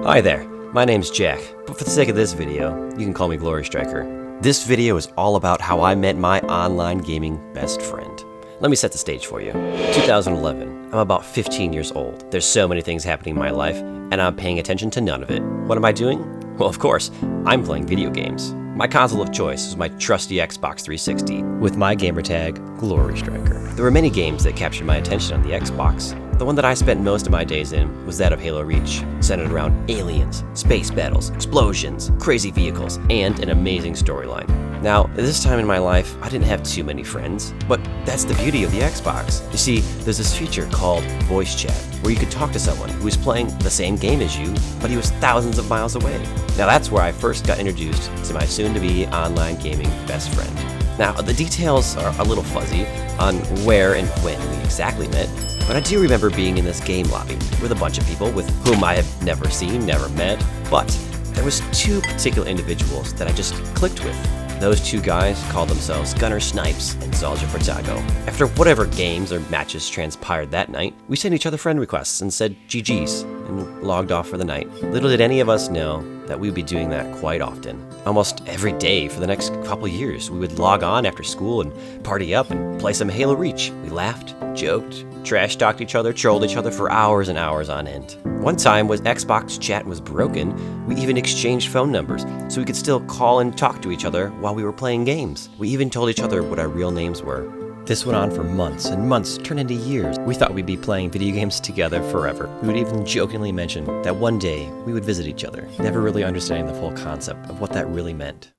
Hi there, my name's Jack, but for the sake of this video, you can call me Glory Striker. This video is all about how I met my online gaming best friend. Let me set the stage for you. 2011, I'm about 15 years old. There's so many things happening in my life, and I'm paying attention to none of it. What am I doing? Well, of course, I'm playing video games. My console of choice was my trusty Xbox 360, with my gamertag, Glory Striker. There were many games that captured my attention on the Xbox. The one that I spent most of my days in was that of Halo Reach, centered around aliens, space battles, explosions, crazy vehicles, and an amazing storyline. Now, at this time in my life, I didn't have too many friends, but that's the beauty of the Xbox. You see, there's this feature called voice chat, where you could talk to someone who was playing the same game as you, but he was thousands of miles away. Now that's where I first got introduced to my soon-to-be online gaming best friend. Now, the details are a little fuzzy on where and when we exactly met, but I do remember being in this game lobby with a bunch of people with whom I have never seen, never met, but there was two particular individuals that I just clicked with. Those two guys called themselves Gunner Snipes and Zalja Fortago. After whatever games or matches transpired that night, we sent each other friend requests and said GG's and logged off for the night. Little did any of us know that we would be doing that quite often. Almost every day for the next couple years, we would log on after school and party up and play some Halo Reach. We laughed, joked, trash-talked each other, trolled each other for hours and hours on end. One time when Xbox chat was broken, we even exchanged phone numbers so we could still call and talk to each other while we were playing games. We even told each other what our real names were. This went on for months, and months turned into years. We thought we'd be playing video games together forever. We would even jokingly mention that one day we would visit each other, never really understanding the full concept of what that really meant.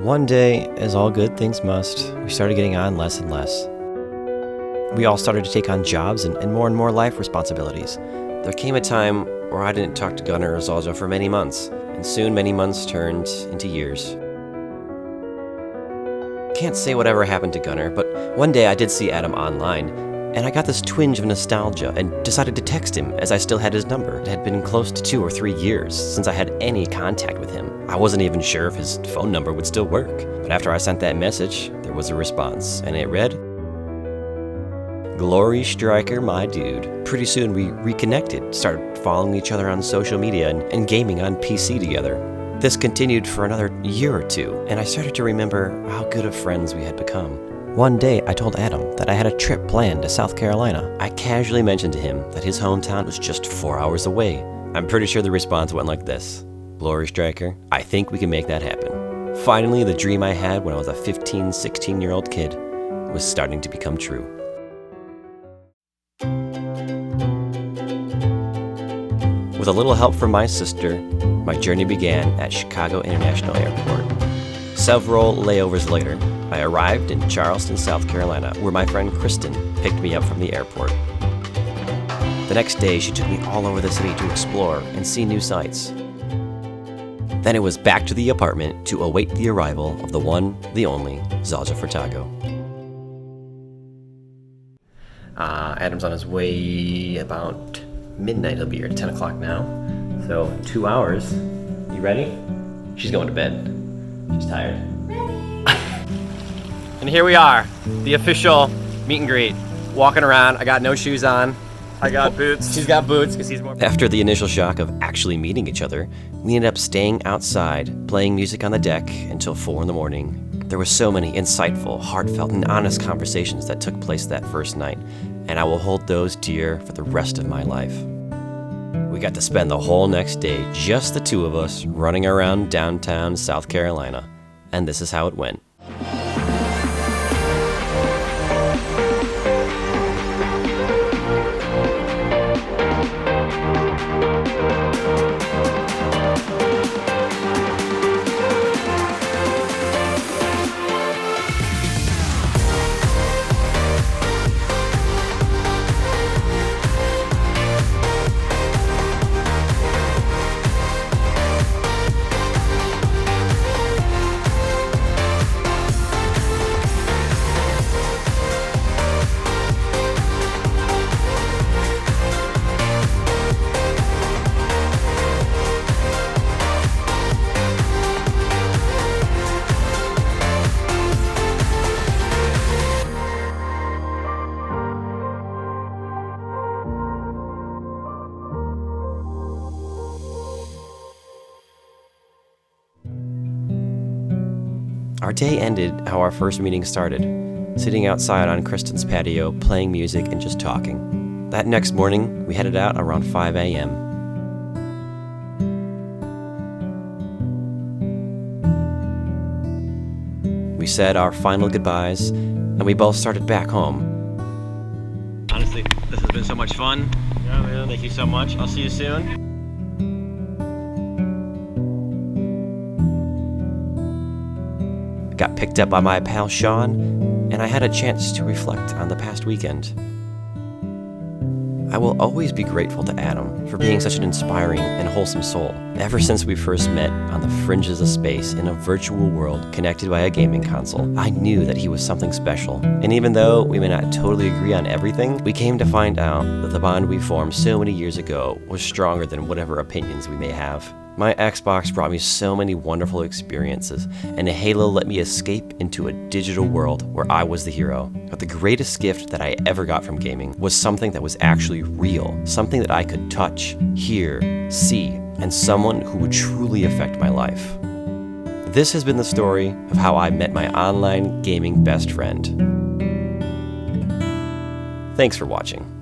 One day, as all good things must, we started getting on less and less. We all started to take on jobs and more life responsibilities. There came a time where I didn't talk to Gunner or Zalja for many months, and soon many months turned into years. Can't say whatever happened to Gunner, but one day I did see Adam online, and I got this twinge of nostalgia and decided to text him as I still had his number. It had been close to 2 or 3 years since I had any contact with him. I wasn't even sure if his phone number would still work, but after I sent that message, there was a response, and it read, "Glory Striker, my dude." Pretty soon we reconnected, started following each other on social media and gaming on PC together. This continued for another year or two, and I started to remember how good of friends we had become. One day, I told Adam that I had a trip planned to South Carolina. I casually mentioned to him that his hometown was just 4 hours away. I'm pretty sure the response went like this: "Glory Striker, I think we can make that happen." Finally, the dream I had when I was a 15, 16-year-old kid was starting to become true. With a little help from my sister, my journey began at Chicago International Airport. Several layovers later, I arrived in Charleston, South Carolina, where my friend Kristen picked me up from the airport. The next day, she took me all over the city to explore and see new sights. Then it was back to the apartment to await the arrival of the one, the only, Zalja Fortago. Adam's on his way about midnight. He'll be here at 10 o'clock now. So 2 hours. You ready? She's going to bed. She's tired. And here we are, the official meet and greet. Walking around, I got no shoes on. I got boots. She's got boots. Because he's more. After the initial shock of actually meeting each other, we ended up staying outside, playing music on the deck until 4 in the morning. There were so many insightful, heartfelt, and honest conversations that took place that first night, and I will hold those dear for the rest of my life. We got to spend the whole next day, just the two of us, running around downtown South Carolina, and this is how it went. Our day ended how our first meeting started, sitting outside on Kristen's patio, playing music and just talking. That next morning, we headed out around 5 a.m. We said our final goodbyes, and we both started back home. Honestly, this has been so much fun. Yeah, man. Thank you so much. I'll see you soon. Got picked up by my pal Sean, and I had a chance to reflect on the past weekend. I will always be grateful to Adam for being such an inspiring and wholesome soul. Ever since we first met on the fringes of space in a virtual world connected by a gaming console, I knew that he was something special. And even though we may not totally agree on everything, we came to find out that the bond we formed so many years ago was stronger than whatever opinions we may have. My Xbox brought me so many wonderful experiences, and Halo let me escape into a digital world where I was the hero. But the greatest gift that I ever got from gaming was something that was actually real, something that I could touch, hear, see, and someone who would truly affect my life. This has been the story of how I met my online gaming best friend. Thanks for watching.